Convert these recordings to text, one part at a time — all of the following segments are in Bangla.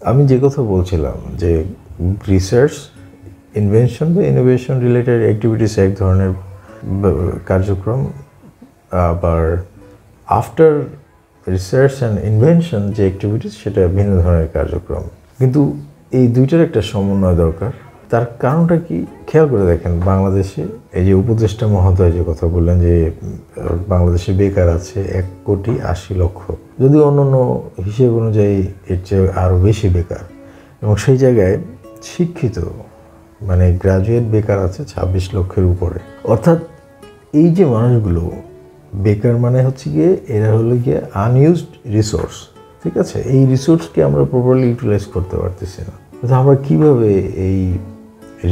আমি যে কথা বলছিলাম যে রিসার্চ, ইনভেনশন বা ইনোভেশন রিলেটেড অ্যাক্টিভিটিস এক ধরনের কার্যক্রম, আবার আফটার রিসার্চ অ্যান্ড ইনভেনশন যে অ্যাক্টিভিটিস সেটা ভিন্ন ধরনের কার্যক্রম। কিন্তু এই দুইটার একটা সমন্বয় দরকার। তার কারণটা কি খেয়াল করে দেখেন, বাংলাদেশে এই যে উপদেষ্টা মহোদয় যে কথা বললেন যে বাংলাদেশে বেকার আছে 1,80,00,000, যদি অন্যান্য হিসেব অনুযায়ী এর চেয়ে আরও বেশি বেকার, এবং সেই জায়গায় শিক্ষিত মানে গ্রাজুয়েট বেকার আছে 26 লক্ষের উপরে। অর্থাৎ এই যে মানুষগুলো বেকার মানে হচ্ছে গিয়ে এরা হলো গিয়ে আনইউজড রিসোর্স, ঠিক আছে? এই রিসোর্সকে আমরা প্রপারলি ইউটিলাইজ করতে পারতেছি না। তো আমরা কীভাবে এই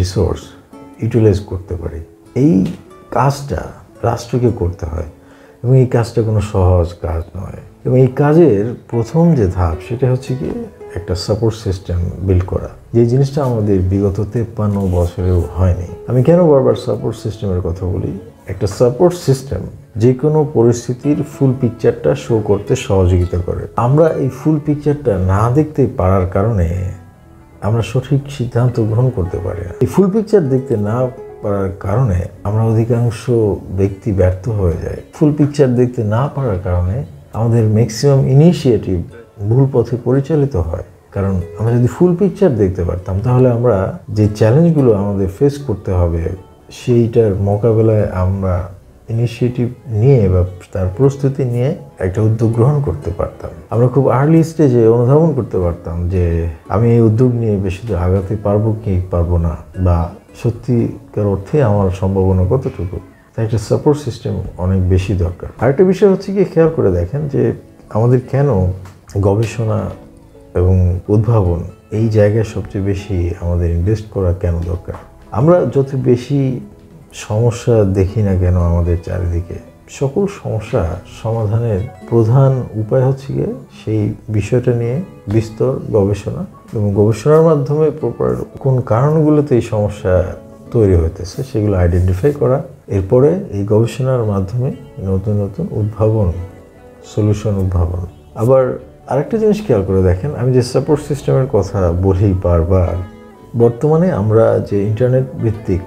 রিসোর্স ইউটিলাইজ করতে পারি, এই কাজটা রাষ্ট্রকে করতে হয়, এবং এই কাজটা কোনো সহজ কাজ নয়। এবং এই কাজের প্রথম যে ধাপ সেটা হচ্ছে কি একটা সাপোর্ট সিস্টেম বিল্ড করা, যে জিনিসটা আমাদের বিগত 53 বছরেও হয়নি। আমি কেন বারবার সাপোর্ট সিস্টেমের কথা বলি? একটা সাপোর্ট সিস্টেম যে কোনো পরিস্থিতির ফুল পিকচারটা শো করতে সহযোগিতা করে। আমরা এই ফুল পিকচারটা না দেখতে পারার কারণে আমরা সঠিক সিদ্ধান্ত গ্রহণ করতে পারি না। এই ফুল পিকচার দেখতে না পারার কারণে আমরা অধিকাংশ ব্যক্তি ব্যর্থ হয়ে যায়। ফুল পিকচার দেখতে না পারার কারণে আমাদের ম্যাক্সিমাম ইনিশিয়েটিভ ভুল পথে পরিচালিত হয়। কারণ আমরা যদি ফুল পিকচার দেখতে পারতাম তাহলে আমরা যে চ্যালেঞ্জগুলো আমাদের ফেস করতে হবে সেইটার মোকাবেলায় আমরা ইনিশিয়েটিভ নিয়ে বা তার প্রস্তুতি নিয়ে একটা উদ্যোগ গ্রহণ করতে পারতাম। আমরা খুব আর্লি স্টেজে অনুধাবন করতে পারতাম যে আমি এই উদ্যোগ নিয়ে বেশি দূর আগাতে পারবো কি পারবো না, বা সত্যিকার অর্থে আমার সম্ভাবনা কতটুকু। তাই একটা সাপোর্ট সিস্টেম অনেক বেশি দরকার। আরেকটা বিষয় হচ্ছে কি, খেয়াল করে দেখেন যে আমাদের কেন গবেষণা এবং উদ্ভাবন এই জায়গায় সবচেয়ে বেশি আমাদের ইনভেস্ট করা কেন দরকার? আমরা যত বেশি সমস্যা দেখি না কেন আমাদের চারিদিকে, সকল সমস্যা সমাধানের প্রধান উপায় হচ্ছে গিয়ে সেই বিষয়টা নিয়ে বিস্তর গবেষণা, এবং গবেষণার মাধ্যমে প্রপার কোন কারণগুলোতে এই সমস্যা তৈরি হইতেছে সেগুলো আইডেন্টিফাই করা, এরপরে এই গবেষণার মাধ্যমে নতুন নতুন সলিউশন উদ্ভাবন। আবার আরেকটা জিনিস খেয়াল করে দেখেন, আমি যে সাপোর্ট সিস্টেমের কথা বলি বারবার, বর্তমানে আমরা যে ইন্টারনেট ভিত্তিক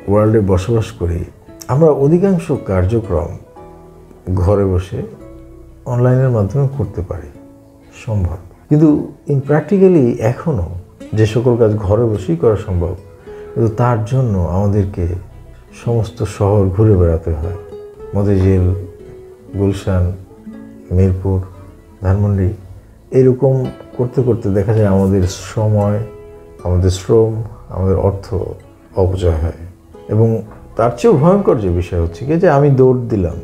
ওয়ার্ল্ডে বসবাস করি, আমরা অধিকাংশ কার্যক্রম ঘরে বসে অনলাইনের মাধ্যমে করতে পারি, সম্ভব। কিন্তু ইন প্র্যাকটিক্যালি এখনও যে সকল কাজ ঘরে বসেই করা সম্ভব, কিন্তু তার জন্য আমাদেরকে সমস্ত শহর ঘুরে বেড়াতে হয়। মতিঝিল, গুলশান, মিরপুর, ধানমন্ডি, এরকম করতে করতে দেখা যায় আমাদের সময়, আমাদের শ্রম, আমাদের অর্থ অপচয় হয়। এবং তার চেয়েও ভয়ঙ্কর যে বিষয় হচ্ছে কি, যে আমি দৌড় দিলাম,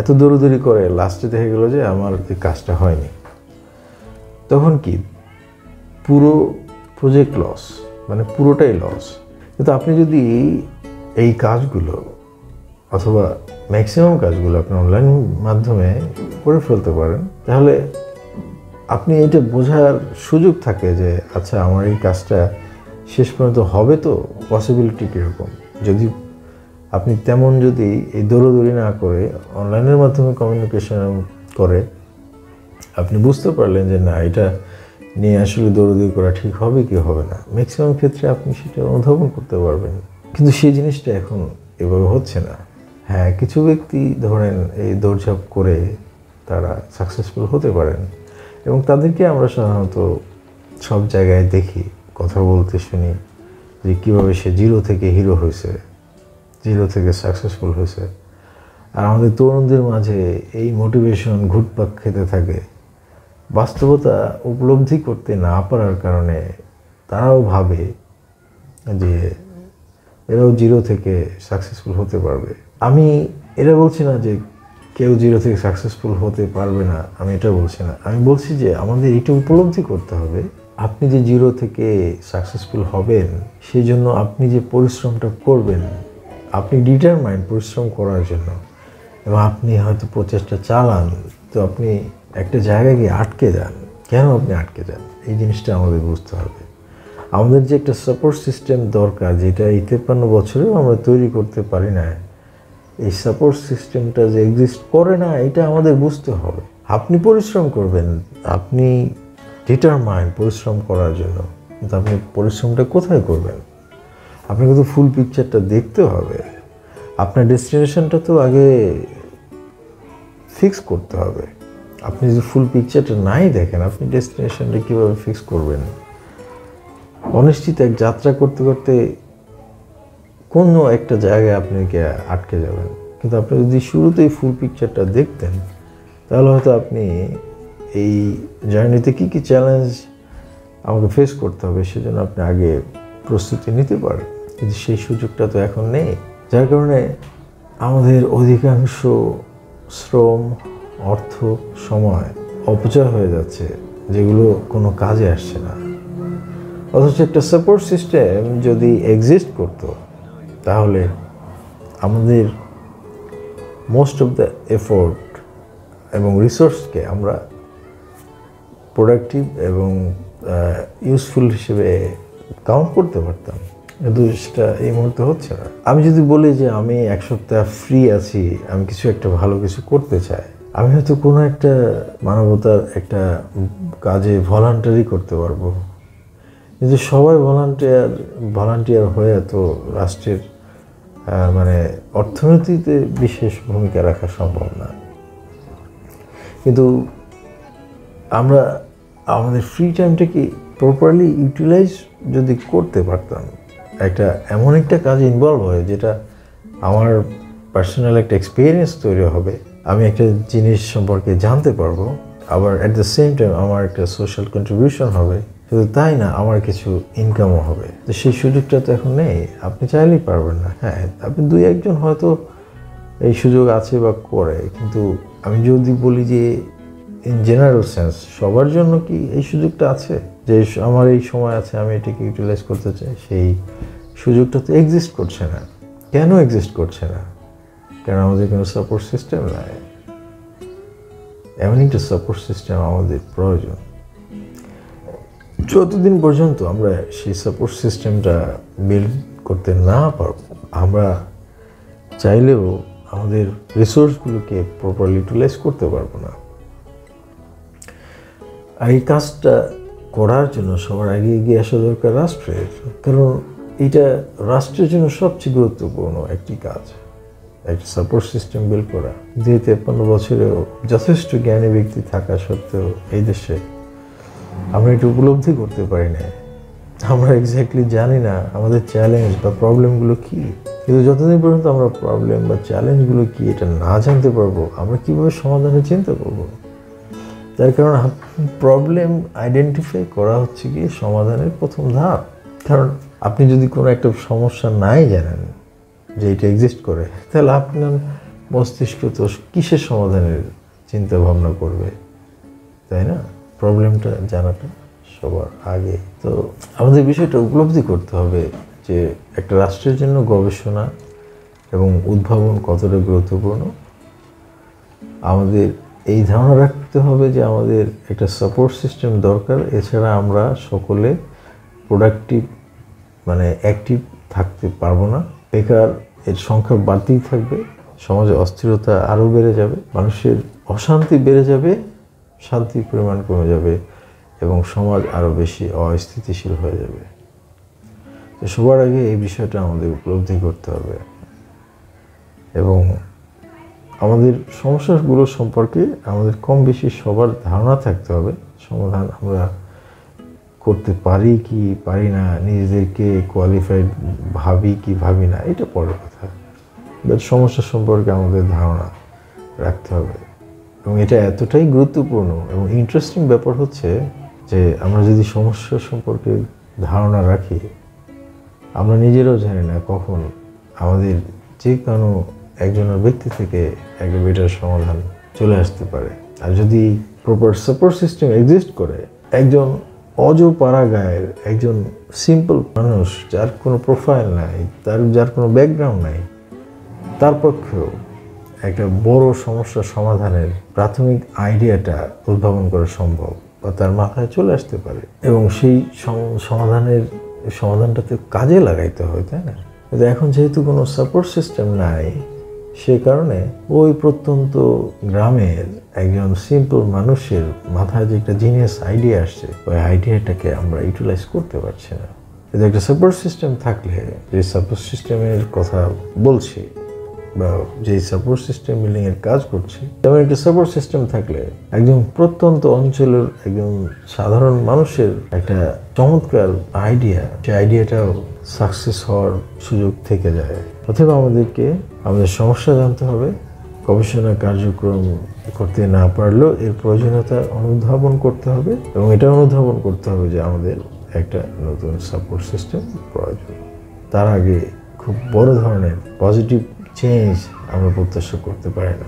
এত দৌড়দৌড়ি করে লাস্টে দেখা গেল যে আমার এই কাজটা হয়নি। তখন কি পুরো প্রজেক্ট লস, মানে পুরোটাই লস। কিন্তু আপনি যদি এই কাজগুলো অথবা ম্যাক্সিমাম কাজগুলো আপনি অনলাইন মাধ্যমে করে ফেলতে পারেন, তাহলে আপনি এটা বোঝার সুযোগ থাকে যে আচ্ছা আমার এই কাজটা শেষ পর্যন্ত হবে, তো পসিবিলিটি কীরকম। যদি আপনি তেমন যদি এই দৌড়াদৌড়ি না করে অনলাইনের মাধ্যমে কমিউনিকেশন করে আপনি বুঝতে পারলেন যে না, এটা নিয়ে আসলে দৌড়াদৌড়ি করা ঠিক হবে কি হবে না, ম্যাক্সিমাম ক্ষেত্রে আপনি সেটা অনুধাবন করতে পারবেন। কিন্তু সেই জিনিসটা এখন এভাবে হচ্ছে না। হ্যাঁ, কিছু ব্যক্তি ধরেন এই দৌড়ঝাঁপ করে তারা সাকসেসফুল হতে পারেন, এবং তাদেরকে আমরা সাধারণত সব জায়গায় দেখি, কথা বলতে শুনি যে কীভাবে সে জিরো থেকে হিরো হয়েছে, জিরো থেকে সাকসেসফুল হয়েছে। আর আমাদের তরুণদের মাঝে এই মোটিভেশন ঘুরপাক খেতে থাকে। বাস্তবতা উপলব্ধি করতে না পারার কারণে তারাও ভাবে যে এরাও জিরো থেকে সাকসেসফুল হতে পারবে। আমি এটা বলছি না যে কেউ জিরো থেকে সাকসেসফুল হতে পারবে না, আমি এটা বলছি না। আমি বলছি যে আমাদের এটা উপলব্ধি করতে হবে, আপনি যে জিরো থেকে সাকসেসফুল হবেন সেই জন্য আপনি যে পরিশ্রমটা করবেন, আপনি ডিটারমাইন্ড পরিশ্রম করার জন্য, এবং আপনি হয়তো প্রচেষ্টা চালান, তো আপনি একটা জায়গায় গিয়ে আটকে যান। কেন আপনি আটকে যান, এই জিনিসটা আমাদের বুঝতে হবে। আমাদের যে একটা সাপোর্ট সিস্টেম দরকার, যেটা এই 53 বছরেও আমরা তৈরি করতে পারি না, এই সাপোর্ট সিস্টেমটা যে এক্সিস্ট করে না এটা আমাদের বুঝতে হবে। আপনি পরিশ্রম করবেন, আপনি ডিটারমাইন্ড পরিশ্রম করার জন্য, কিন্তু আপনি পরিশ্রমটা কোথায় করবেন? আপনাকে তো ফুল পিকচারটা দেখতে হবে। আপনার ডেস্টিনেশনটা তো আগে ফিক্স করতে হবে। আপনি যদি ফুল পিকচারটা নাই দেখেন, আপনি ডেস্টিনেশনটা কীভাবে ফিক্স করবেন? অনিশ্চিত এক যাত্রা করতে করতে কোনো একটা জায়গায় আপনি আটকে যাবেন। কিন্তু আপনি যদি শুরুতেই ফুল পিকচারটা দেখতেন, তাহলে হয়তো আপনি এই জার্নিতে কী কী চ্যালেঞ্জ আমাকে ফেস করতে হবে সেজন্য আপনি আগে প্রস্তুতি নিতে পারেন। কিন্তু সেই সুযোগটা তো এখন নেই, যার কারণে আমাদের অধিকাংশ শ্রম, অর্থ, সময় অপচয় হয়ে যাচ্ছে, যেগুলো কোনো কাজে আসছে না। অথচ একটা সাপোর্ট সিস্টেম যদি এক্সিস্ট করতো, তাহলে আমাদের মোস্ট অফ দ্য এফোর্ট এবং রিসোর্সকে আমরা প্রোডাক্টিভ এবং ইউজফুল হিসেবে কাউন্ট করতে পারতাম। কিন্তু সেটা এই মুহূর্তে হচ্ছে না। আমি যদি বলি যে আমি এক সপ্তাহ ফ্রি আছি, আমি কিছু একটা ভালো কিছু করতে চাই, আমি হয়তো কোনো একটা মানবতার একটা কাজে ভলান্টারি করতে পারবো। কিন্তু সবাই ভলান্টিয়ার হয়ে তো রাষ্ট্রের মানে অর্থনীতিতে বিশেষ ভূমিকা রাখা সম্ভব না। কিন্তু আমরা আমাদের ফ্রি টাইমটাকে প্রপারলি ইউটিলাইজ যদি করতে পারতাম, এমন একটা কাজে ইনভলভ হয় যেটা আমার পার্সোনাল একটা এক্সপিরিয়েন্স তৈরি হবে, আমি একটা জিনিস সম্পর্কে জানতে পারবো, আবার অ্যাট দ্য সেম টাইম আমার একটা সোশ্যাল কন্ট্রিবিউশন হবে। শুধু তাই না, আমার কিছু ইনকামও হবে। তো সেই সুযোগটা তো এখন নেই। আপনি চাইলেই পারবেন না। হ্যাঁ, আপনি 2-1 হয়তো এই সুযোগ আছে বা করে, কিন্তু আমি যদি বলি যে ইন জেনারেল সেন্স সবার জন্য কি এই সুযোগটা আছে যে আমার এই সময় আছে, আমি এটাকে ইউটিলাইজ করতে চাই? সেই সুযোগটা তো এক্সিস্ট করছে না। কেন এক্সিস্ট করছে না? কারণ আমাদের কোনো সাপোর্ট সিস্টেম নাই। এমন একটা সাপোর্ট সিস্টেম আমাদের প্রয়োজন। যতদিন পর্যন্ত আমরা সেই সাপোর্ট সিস্টেমটা বিল্ড করতে না পারব, আমরা চাইলেও আমাদের রিসোর্সগুলোকে প্রপারলি ইউটিলাইজ করতে পারবো না। আর এই কাজটা করার জন্য সবার আগে এগিয়ে আসা দরকার রাষ্ট্রের। কারণ এটা রাষ্ট্রের জন্য সবচেয়ে গুরুত্বপূর্ণ একটি কাজ, একটা সাপোর্ট সিস্টেম বিল্ড করা। 53 বছরেও যথেষ্ট জ্ঞানী ব্যক্তি থাকা সত্ত্বেও এই দেশে আমরা এটা উপলব্ধি করতে পারি না। আমরা এক্স্যাক্টলি জানি না আমাদের চ্যালেঞ্জ বা প্রবলেমগুলো কী। কিন্তু যতদিন পর্যন্ত আমরা প্রবলেম বা চ্যালেঞ্জগুলো কী এটা না জানতে পারবো, আমরা কীভাবে সমাধানের চিন্তা করবো? তার কারণ প্রবলেম আইডেন্টিফাই করা হচ্ছে কি সমাধানের প্রথম ধাপ। কারণ আপনি যদি কোনো একটা সমস্যা নাই জানেন যে এটা এক্সিস্ট করে, তাহলে আপনার মস্তিষ্ক তো কিসের সমাধানের চিন্তা ভাবনা করবে, তাই না? প্রবলেমটা জানাটা সবার আগে। তো আমাদের বিষয়টা উপলব্ধি করতে হবে যে একটা রাষ্ট্রের জন্য গবেষণা এবং উদ্ভাবন কতটা গুরুত্বপূর্ণ। আমাদের এই ধারণা রাখতে হবে যে আমাদের একটা সাপোর্ট সিস্টেম দরকার। এছাড়া আমরা সকলে প্রোডাক্টিভ মানে অ্যাক্টিভ থাকতে পারবো না। বেকার এর সংখ্যা বাড়তেই থাকবে, সমাজে অস্থিরতা আরও বেড়ে যাবে, মানুষের অশান্তি বেড়ে যাবে, শান্তির পরিমাণ কমে যাবে এবং সমাজ আরও বেশি অস্থিতিশীল হয়ে যাবে। তো সবার আগে এই বিষয়টা আমাদের উপলব্ধি করতে হবে এবং আমাদের সমস্যাগুলো সম্পর্কে আমাদের কম বেশি সবার ধারণা থাকতে হবে। সমাধান আমরা করতে পারি কি পারি না, নিজেদেরকে কোয়ালিফাইড ভাবি কি ভাবি না, এটা পরের কথা। বাট সমস্যা সম্পর্কে আমাদের ধারণা রাখতে হবে এবং এটা এতটাই গুরুত্বপূর্ণ এবং ইন্টারেস্টিং ব্যাপার হচ্ছে যে আমরা যদি সমস্যা সম্পর্কে ধারণা রাখি, আমরা নিজেরাও জানি না কখন আমাদের যে কোনো একজনের ব্যক্তি থেকে একটা বেটার সমাধান চলে আসতে পারে। আর যদি প্রপার সাপোর্ট সিস্টেম এক্সিস্ট করে, একজন অজপাড়া গায়ের একজন সিম্পল মানুষ যার কোনো প্রোফাইল নাই, যার কোনো ব্যাকগ্রাউন্ড নাই, তার পক্ষেও একটা বড় সমস্যার সমাধানের প্রাথমিক আইডিয়াটা উদ্ভাবন করা সম্ভব বা তার মাথায় চলে আসতে পারে এবং সেই সমাধানটাতে কাজে লাগাইতে হয়, তাই না? কিন্তু এখন যেহেতু কোনো সাপোর্ট সিস্টেম নাই, সে কারণে ওই প্রত্যন্ত গ্রামের একজন সিম্পল মানুষের মাথায় যে একটা জিনিয়াস আইডিয়া আসছে, ওই আইডিয়াটাকে আমরা ইউটিলাইজ করতে পারছি না। কিন্তু একটা সাপোর্ট সিস্টেম থাকলে, যে সাপোর্ট সিস্টেমের কথা বলছি বা যে সাপোর্ট সিস্টেম বিল্ডিং এর কাজ করছি, তেমন একটা সাপোর্ট সিস্টেম থাকলে একদম প্রত্যন্ত অঞ্চলের একদম সাধারণ মানুষের একটা চমৎকার আইডিয়া, সেই আইডিয়াটাও সাকসেস হওয়ার সুযোগ থেকে যায়। অথবা আমাদেরকে আমাদের সমস্যা জানতে হবে, গবেষণা কার্যক্রম করতে না পারলেও এর প্রয়োজনীয়তা অনুধাবন করতে হবে, এবং এটা অনুধাবন করতে হবে যে আমাদের একটা নতুন সাপোর্ট সিস্টেম প্রয়োজন। তার আগে খুব বড় ধরনের পজিটিভ চেঞ্জ আমরা প্রত্যাশা করতে পারি না।